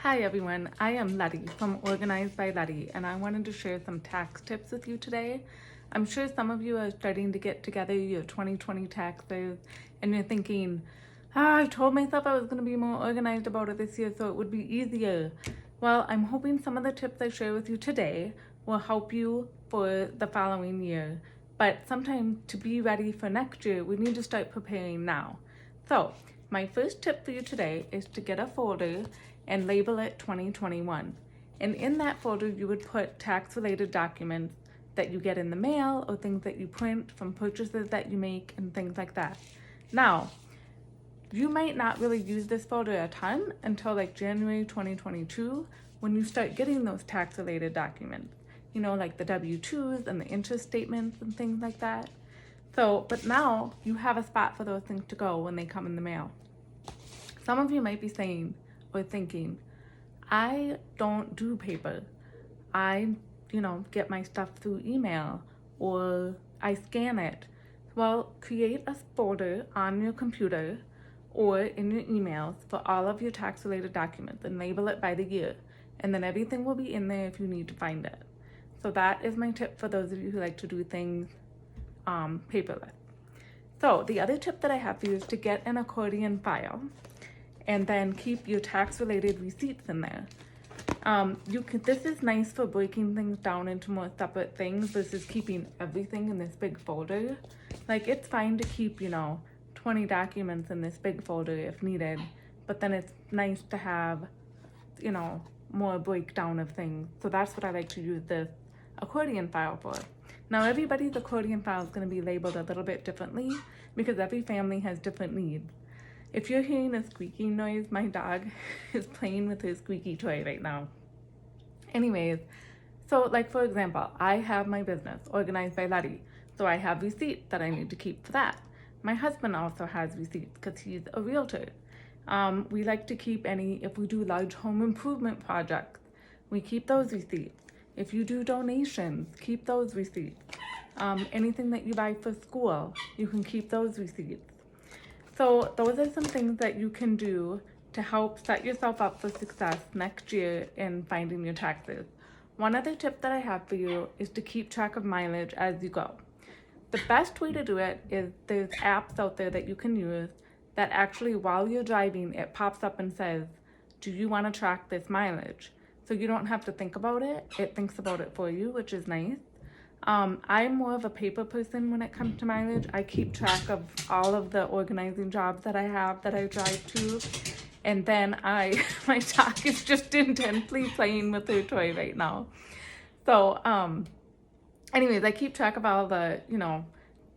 Hi everyone, I am Letty from Organized by Letty, and I wanted to share some tax tips with you today. I'm sure some of you are starting to get together your 2020 taxes and you're thinking, I told myself I was going to be more organized about it this year so it would be easier. Well, I'm hoping some of the tips I share with you today will help you for the following year. But sometimes to be ready for next year, we need to start preparing now. So my first tip for you today is to get a folder and label it 2021. And in that folder, you would put tax-related documents that you get in the mail or things that you print from purchases that you make and things like that. Now, you might not really use this folder a ton until like January 2022 when you start getting those tax-related documents, like the W-2s and the interest statements and things like that. But now you have a spot for those things to go when they come in the mail. Some of you might be saying or thinking, I don't do paper. I, get my stuff through email or I scan it. Well, create a folder on your computer or in your emails for all of your tax-related documents and label it by the year. And then everything will be in there if you need to find it. So that is my tip for those of you who like to do things paperless. So the other tip that I have for you is to get an accordion file and then keep your tax-related receipts in there. This is nice for breaking things down into more separate things versus keeping everything in this big folder. Like, it's fine to keep, 20 documents in this big folder if needed, but then it's nice to have, more breakdown of things. So that's what I like to use this accordion file for. Now, everybody's accordion file is going to be labeled a little bit differently because every family has different needs. If you're hearing a squeaking noise, my dog is playing with his squeaky toy right now. Anyways, so for example, I have my business, Organized by Letty. So I have receipts that I need to keep for that. My husband also has receipts because he's a realtor. We like to keep if we do large home improvement projects, we keep those receipts. If you do donations, keep those receipts. Anything that you buy for school, you can keep those receipts. So those are some things that you can do to help set yourself up for success next year in finding your taxes. One other tip that I have for you is to keep track of mileage as you go. The best way to do it is there's apps out there that you can use that actually, while you're driving, it pops up and says, do you want to track this mileage? So you don't have to think about it. It thinks about it for you, which is nice. I'm more of a paper person when it comes to mileage. I keep track of all of the organizing jobs that I have that I drive to. And then my dog is just intensely playing with her toy right now. So, anyways, I keep track of all the,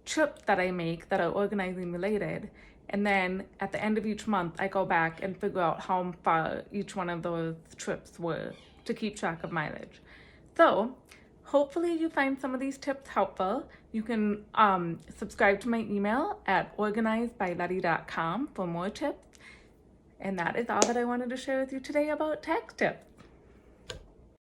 trips that I make that are organizing related. And then at the end of each month, I go back and figure out how far each one of those trips were to keep track of mileage. So hopefully you find some of these tips helpful. You can subscribe to my email at organizedbyletty.com for more tips. And that is all that I wanted to share with you today about tax tips.